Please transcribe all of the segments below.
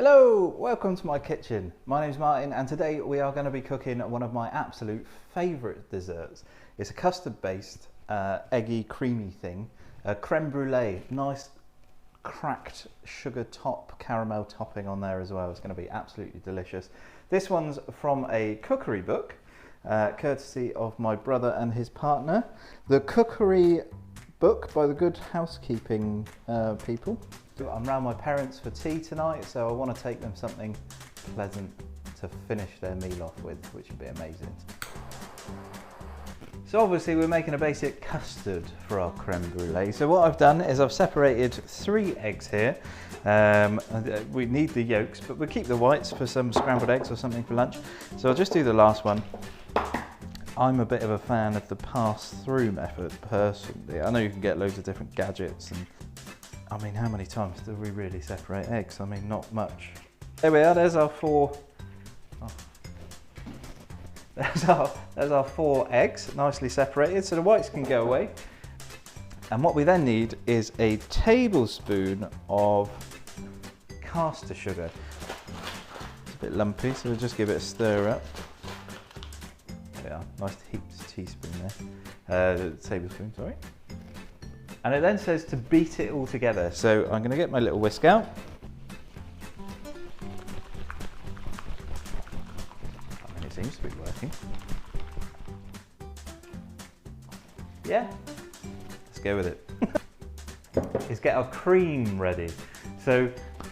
Hello, welcome to my kitchen. My name's Martin and today we are going to be cooking one of my absolute favourite desserts. It's a custard based eggy creamy thing, creme brulee, nice cracked sugar top, caramel topping on there as well. It's going to be absolutely delicious. This one's from a cookery book, courtesy of my brother and his partner. The cookery book by the Good Housekeeping people. I'm round my parents for tea tonight, so I want to take them something pleasant to finish their meal off with, which would be amazing. So obviously we're making a basic custard for our creme brulee. So what I've done is I've separated 3 eggs here. We need the yolks, but we'll keep the whites for some scrambled eggs or something for lunch. So I'll just do the last one. I'm a bit of a fan of the pass-through method personally. I know you can get loads of different gadgets and I mean, how many times do we really separate eggs? I mean, not much. There we are, there's our 4 there's our 4 eggs, nicely separated, so the whites can go away. And what we then need is a tablespoon of caster sugar. It's a bit lumpy, so we'll just give it a stir up. There we are, nice teaspoon there. Tablespoon, sorry. And it then says to beat it all together. So I'm going to get my little whisk out. I mean, it seems to be working. Yeah, let's go with it. Is get our cream ready. So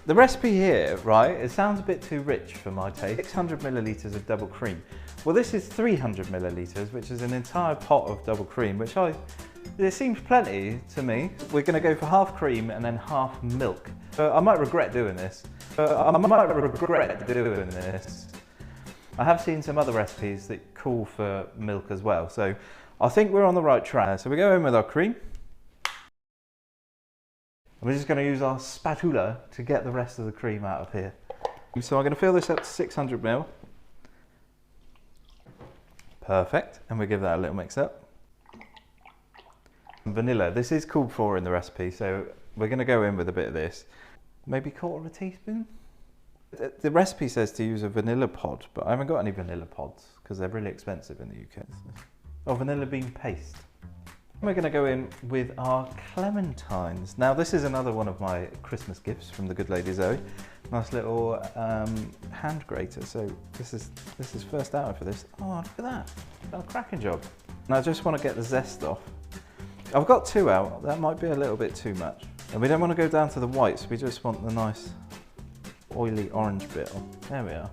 the recipe here, right, it sounds a bit too rich for my taste. 600 millilitres of double cream. Well, this is 300 millilitres, which is an entire pot of double cream, which it seems plenty to me. We're going to go for half cream and then half milk. I might regret doing this. I have seen some other recipes that call for milk as well, so I think we're on the right track. So we go in with our cream. And we're just going to use our spatula to get the rest of the cream out of here. So I'm going to fill this up to 600 ml. Perfect. And we give that a little mix up. Vanilla, this is called for in the recipe, so we're going to go in with a bit of this. Maybe 1/4 teaspoon? The recipe says to use a vanilla pod, but I haven't got any vanilla pods because they're really expensive in the UK. Oh, vanilla bean paste. We're going to go in with our clementines. Now this is another one of my Christmas gifts from the good lady Zoe. Nice little hand grater, so this is first out for this. Oh, look at that, done a cracking job. And I just want to get the zest off. I've got 2 out, that might be a little bit too much. And we don't want to go down to the whites, we just want the nice oily orange bit on. There we are.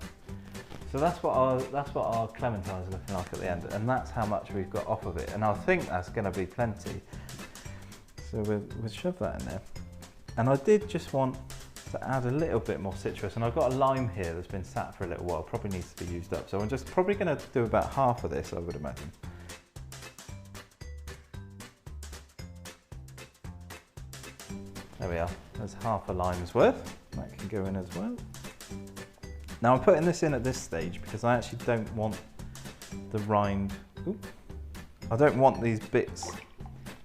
So that's what our clementine is looking like at the end, and that's how much we've got off of it. And I think that's going to be plenty. So we'll shove that in there. And I did just want to add a little bit more citrus, and I've got a lime here that's been sat for a little while, probably needs to be used up. So I'm just probably going to do about half of this, I would imagine. There we are, there's half a lime's worth. That can go in as well. Now I'm putting this in at this stage because I actually don't want the rind, I don't want these bits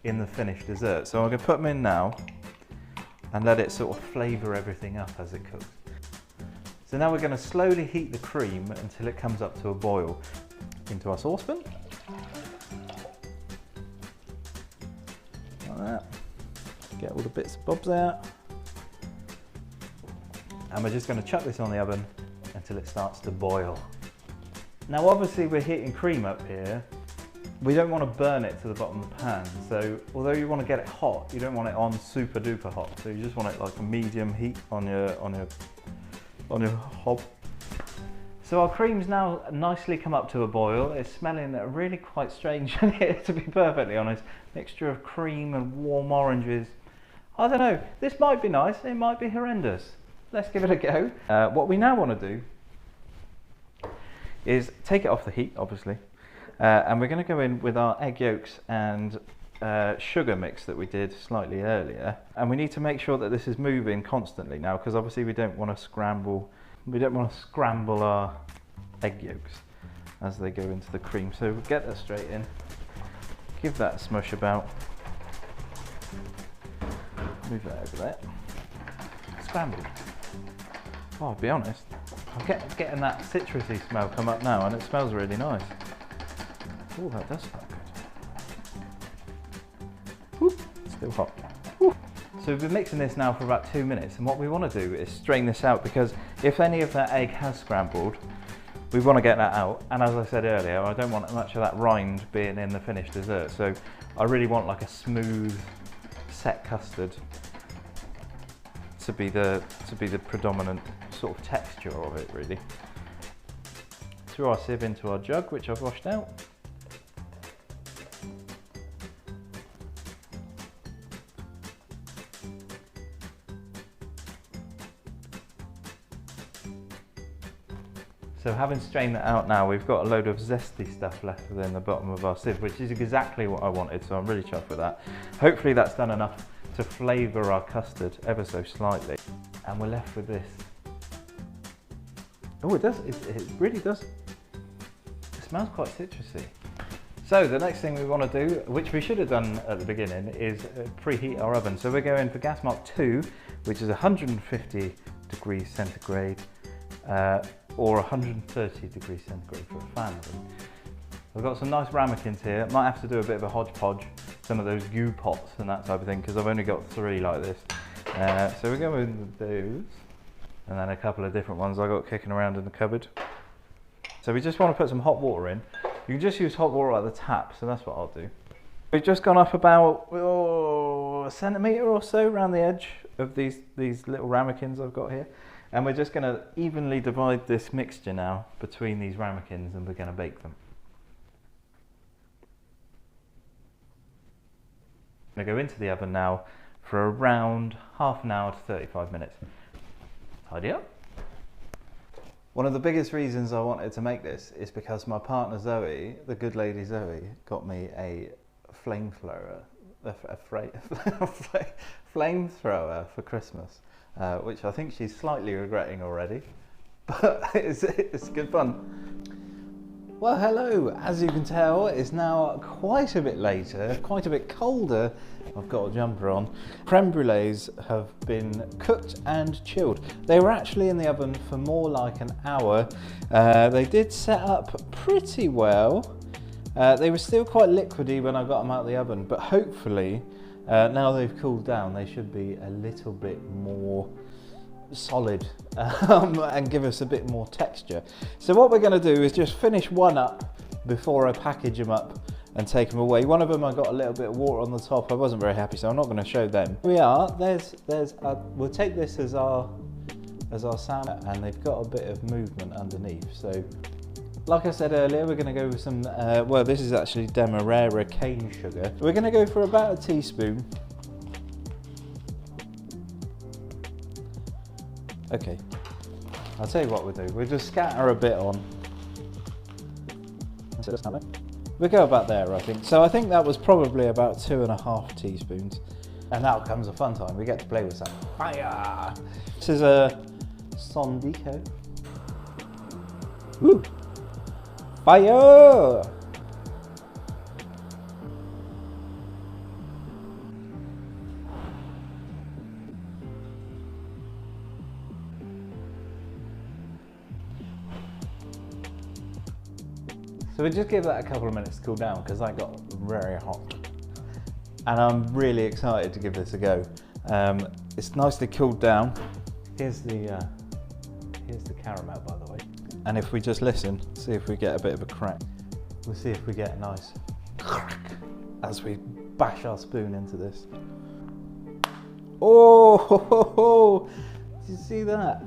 in the finished dessert. So I'm going to put them in now and let it sort of flavour everything up as it cooks. So now we're going to slowly heat the cream until it comes up to a boil. Into our saucepan. Like that. Get all the bits and bobs out. And we're just going to chuck this on the oven until it starts to boil. Now obviously we're heating cream up here. We don't want to burn it to the bottom of the pan. So although you want to get it hot, you don't want it on super duper hot. So you just want it like a medium heat on your hob. So our cream's now nicely come up to a boil. It's smelling really quite strange in here, to be perfectly honest. Mixture of cream and warm oranges. I don't know, this might be nice, it might be horrendous. Let's give it a go. What we now want to do is take it off the heat, obviously, and we're going to go in with our egg yolks and sugar mix that we did slightly earlier. And we need to make sure that this is moving constantly now, because obviously we don't want to scramble our egg yolks as they go into the cream. So we'll get that straight in, give that a smush about. Move that over there. Scramble. Oh, I'll be honest, I'm getting that citrusy smell come up now, and it smells really nice. Oh, that does smell good. Woo, still hot. Woo. So we've been mixing this now for about 2 minutes, and what we want to do is strain this out, because if any of that egg has scrambled, we want to get that out. And as I said earlier, I don't want much of that rind being in the finished dessert, so I really want like a smooth set custard to be the predominant sort of texture of it, really. Through our sieve into our jug, which I've washed out. So having strained that out now, we've got a load of zesty stuff left within the bottom of our sieve, which is exactly what I wanted, so I'm really chuffed with that. Hopefully that's done enough to flavour our custard ever so slightly. And we're left with this. Oh, it does, it really does. It smells quite citrusy. So the next thing we want to do, which we should have done at the beginning, is preheat our oven. So we're going for gas mark 2, which is 150 degrees centigrade, or 130 degrees centigrade for a fan oven. I've got some nice ramekins here. Might have to do a bit of a hodgepodge, some of those goo pots and that type of thing, because I've only got 3 like this. So we're going with those, and then a couple of different ones I got kicking around in the cupboard. So we just want to put some hot water in. You can just use hot water at the tap, so that's what I'll do. We've just gone up about a centimetre or so around the edge of these little ramekins I've got here. And we're just going to evenly divide this mixture now between these ramekins, and we're going to bake them. I'm going to go into the oven now for around half an hour to 35 minutes. Tidy up. One of the biggest reasons I wanted to make this is because my partner Zoe, the good lady Zoe, got me a flamethrower, flamethrower for Christmas. Which I think she's slightly regretting already, but it's good fun. Well, hello. As you can tell, it's now quite a bit later, quite a bit colder. I've got a jumper on. Creme brulees have been cooked and chilled. They were actually in the oven for more like an hour. They did set up pretty well. They were still quite liquidy when I got them out of the oven, but hopefully now they've cooled down, they should be a little bit more solid and give us a bit more texture. So what we're going to do is just finish one up before I package them up and take them away. One of them I got a little bit of water on the top. I wasn't very happy, so I'm not going to show them. Here we are. We'll take this as our salmon, and they've got a bit of movement underneath. So, like I said earlier, we're going to go with some, well, this is actually Demerara cane sugar. We're going to go for about a teaspoon. Okay, I'll tell you what we'll do. We'll just scatter a bit on. We'll go about there, I think. So I think that was probably about 2.5 teaspoons. And now comes a fun time. We get to play with some fire. This is a Sondico. Woo! Fire! So we just give that a couple of minutes to cool down, because that got very hot. And I'm really excited to give this a go. It's nicely cooled down. Here's the caramel, by the way. And if we just listen, see if we get a bit of a crack. We'll see if we get a nice crack as we bash our spoon into this. Oh, ho, ho, ho. Did you see that?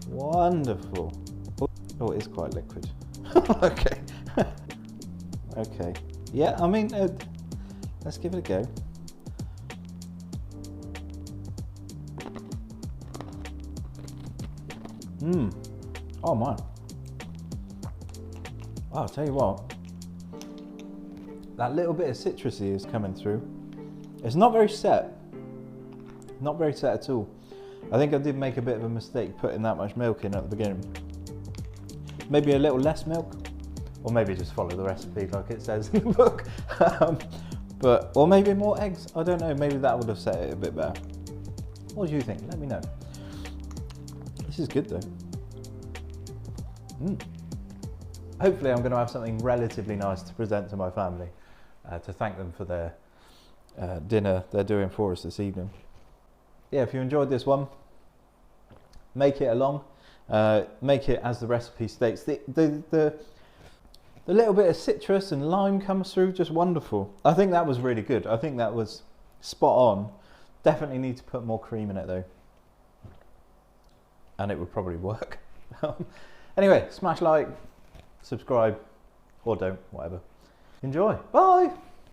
Wonderful. Oh, it is quite liquid. Okay. Okay. Yeah, I mean, let's give it a go. Oh my. I'll tell you what. That little bit of citrusy is coming through. It's not very set. Not very set at all. I think I did make a bit of a mistake putting that much milk in at the beginning. Maybe a little less milk, or maybe just follow the recipe like it says in the book. Or maybe more eggs, I don't know, maybe that would have set it a bit better. What do you think? Let me know. This is good though. Hopefully I'm going to have something relatively nice to present to my family, to thank them for their dinner they're doing for us this evening. Yeah, if you enjoyed this one, make it along. Make it as the recipe states. The little bit of citrus and lime comes through, just wonderful. I think that was really good. I think that was spot on. Definitely need to put more cream in it though. And it would probably work. Anyway, smash like, subscribe, or don't, whatever. Enjoy. Bye!